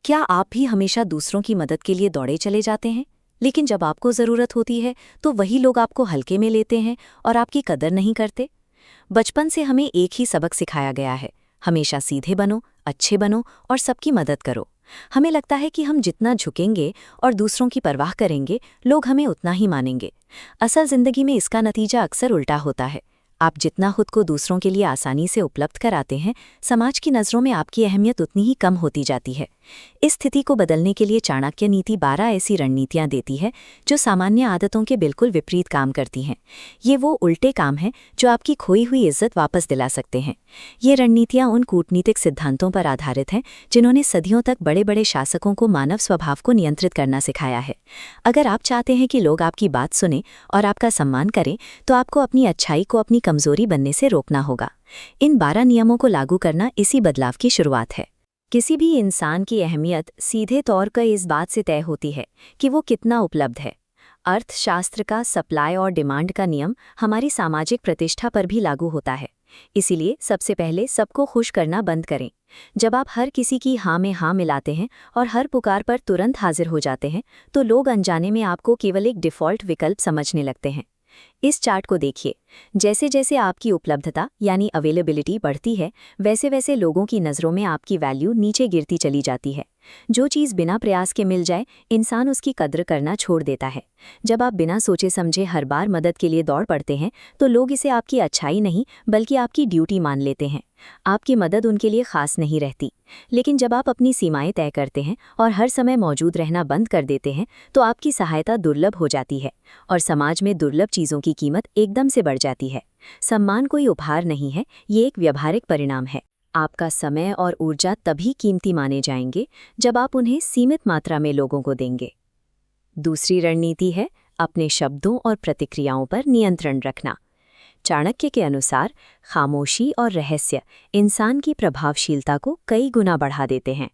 क्या आप भी हमेशा दूसरों की मदद के लिए दौड़े चले जाते हैं, लेकिन जब आपको ज़रूरत होती है तो वही लोग आपको हल्के में लेते हैं और आपकी कदर नहीं करते? बचपन से हमें एक ही सबक सिखाया गया है, हमेशा सीधे बनो, अच्छे बनो और सबकी मदद करो। हमें लगता है कि हम जितना झुकेंगे और दूसरों की परवाह करेंगे, लोग हमें उतना ही मानेंगे। असल ज़िंदगी में इसका नतीजा अक्सर उल्टा होता है। आप जितना खुद को दूसरों के लिए आसानी से उपलब्ध कराते हैं, समाज की नज़रों में आपकी अहमियत उतनी ही कम होती जाती है। इस स्थिति को बदलने के लिए चाणक्य नीति 12 ऐसी रणनीतियां देती है जो सामान्य आदतों के बिल्कुल विपरीत काम करती हैं। ये वो उल्टे काम हैं जो आपकी खोई हुई इज्जत वापस दिला सकते हैं। ये रणनीतियां उन कूटनीतिक सिद्धांतों पर आधारित हैं जिन्होंने सदियों तक बड़े बड़े शासकों को मानव स्वभाव को नियंत्रित करना सिखाया है। अगर आप चाहते हैं कि लोग आपकी बात सुनें और आपका सम्मान करें, तो आपको अपनी अच्छाई को अपनी कमजोरी बनने से रोकना होगा। इन 12 नियमों को लागू करना इसी बदलाव की शुरुआत है। किसी भी इंसान की अहमियत सीधे तौर पर इस बात से तय होती है कि वो कितना उपलब्ध है। अर्थशास्त्र का सप्लाई और डिमांड का नियम हमारी सामाजिक प्रतिष्ठा पर भी लागू होता है। इसीलिए सबसे पहले सबको खुश करना बंद करें। जब आप हर किसी की हाँ में हाँ मिलाते हैं और हर पुकार पर तुरंत हाजिर हो जाते हैं, तो लोग अनजाने में आपको केवल एक डिफ़ॉल्ट विकल्प समझने लगते हैं। इस चार्ट को देखिए। जैसे जैसे आपकी उपलब्धता यानी अवेलेबिलिटी बढ़ती है, वैसे वैसे लोगों की नज़रों में आपकी वैल्यू नीचे गिरती चली जाती है। जो चीज़ बिना प्रयास के मिल जाए, इंसान उसकी कद्र करना छोड़ देता है। जब आप बिना सोचे समझे हर बार मदद के लिए दौड़ पड़ते हैं, तो लोग इसे आपकी अच्छाई नहीं बल्कि आपकी ड्यूटी मान लेते हैं। आपकी मदद उनके लिए खास नहीं रहती। लेकिन जब आप अपनी सीमाएं तय करते हैं और हर समय मौजूद रहना बंद कर देते हैं, तो आपकी सहायता दुर्लभ हो जाती है और समाज में दुर्लभ चीज़ों की कीमत एकदम से बढ़ जाती है। सम्मान कोई उपहार नहीं है, ये एक व्यावहारिक परिणाम है। आपका समय और ऊर्जा तभी कीमती माने जाएंगे जब आप उन्हें सीमित मात्रा में लोगों को देंगे। दूसरी रणनीति है अपने शब्दों और प्रतिक्रियाओं पर नियंत्रण रखना। चाणक्य के अनुसार खामोशी और रहस्य इंसान की प्रभावशीलता को कई गुना बढ़ा देते हैं।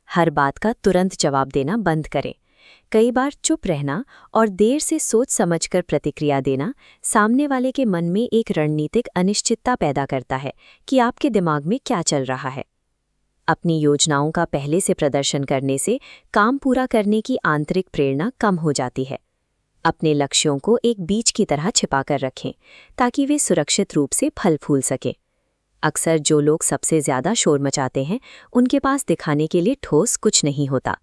हर बात का तुरंत जवाब देना बंद करें। कई बार चुप रहना और देर से सोच समझकर प्रतिक्रिया देना सामने वाले के मन में एक रणनीतिक अनिश्चितता पैदा करता है कि आपके दिमाग में क्या चल रहा है। अपनी योजनाओं का पहले से प्रदर्शन करने से काम पूरा करने की आंतरिक प्रेरणा कम हो जाती है। अपने लक्ष्यों को एक बीज की तरह छिपाकर रखें ताकि वे सुरक्षित रूप से फल फूल सकें। अक्सर जो लोग सबसे ज़्यादा शोर मचाते हैं, उनके पास दिखाने के लिए ठोस कुछ नहीं होता।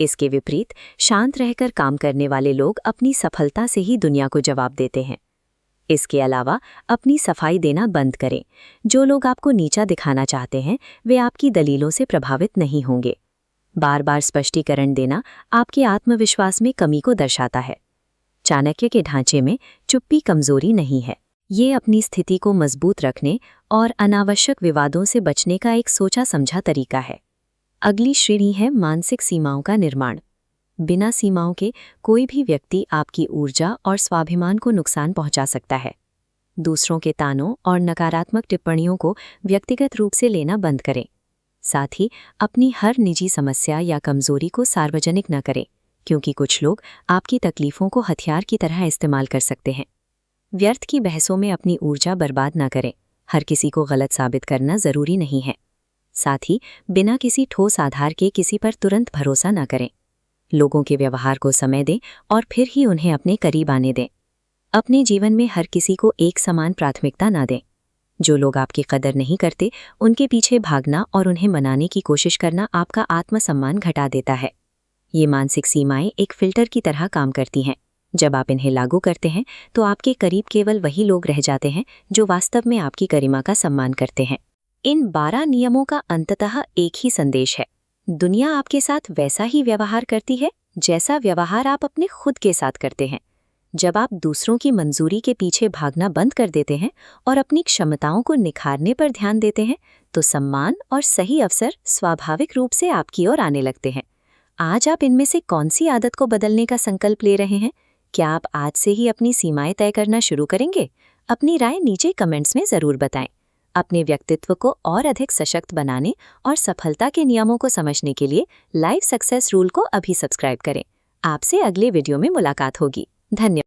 इसके विपरीत शांत रहकर काम करने वाले लोग अपनी सफलता से ही दुनिया को जवाब देते हैं। इसके अलावा अपनी सफाई देना बंद करें। जो लोग आपको नीचा दिखाना चाहते हैं, वे आपकी दलीलों से प्रभावित नहीं होंगे। बार बार स्पष्टीकरण देना आपके आत्मविश्वास में कमी को दर्शाता है। चाणक्य के ढांचे में चुप्पी कमजोरी नहीं है, ये अपनी स्थिति को मजबूत रखने और अनावश्यक विवादों से बचने का एक सोचा समझा तरीका है। अगली श्रेणी है मानसिक सीमाओं का निर्माण। बिना सीमाओं के कोई भी व्यक्ति आपकी ऊर्जा और स्वाभिमान को नुकसान पहुंचा सकता है। दूसरों के तानों और नकारात्मक टिप्पणियों को व्यक्तिगत रूप से लेना बंद करें। साथ ही अपनी हर निजी समस्या या कमजोरी को सार्वजनिक न करें, क्योंकि कुछ लोग आपकी तकलीफों को हथियार की तरह इस्तेमाल कर सकते हैं। व्यर्थ की बहसों में अपनी ऊर्जा बर्बाद न करें। हर किसी को गलत साबित करना जरूरी नहीं है। साथ ही बिना किसी ठोस आधार के किसी पर तुरंत भरोसा न करें। लोगों के व्यवहार को समय दें और फिर ही उन्हें अपने करीब आने दें। अपने जीवन में हर किसी को एक समान प्राथमिकता न दें। जो लोग आपकी कदर नहीं करते, उनके पीछे भागना और उन्हें मनाने की कोशिश करना आपका आत्मसम्मान घटा देता है। ये मानसिक सीमाएं एक फिल्टर की तरह काम करती हैं। जब आप इन्हें लागू करते हैं, तो आपके करीब केवल वही लोग रह जाते हैं जो वास्तव में आपकी गरिमा का सम्मान करते हैं। इन 12 नियमों का अंततः एक ही संदेश है। दुनिया आपके साथ वैसा ही व्यवहार करती है जैसा व्यवहार आप अपने खुद के साथ करते हैं। जब आप दूसरों की मंजूरी के पीछे भागना बंद कर देते हैं और अपनी क्षमताओं को निखारने पर ध्यान देते हैं, तो सम्मान और सही अवसर स्वाभाविक रूप से आपकी ओर आने लगते हैं। आज आप इनमें से कौन सी आदत को बदलने का संकल्प ले रहे हैं? क्या आप आज से ही अपनी सीमाएं तय करना शुरू करेंगे? अपनी राय नीचे कमेंट्स में ज़रूर बताएं। अपने व्यक्तित्व को और अधिक सशक्त बनाने और सफलता के नियमों को समझने के लिए लाइफ सक्सेस रूल को अभी सब्सक्राइब करें। आपसे अगले वीडियो में मुलाकात होगी। धन्यवाद।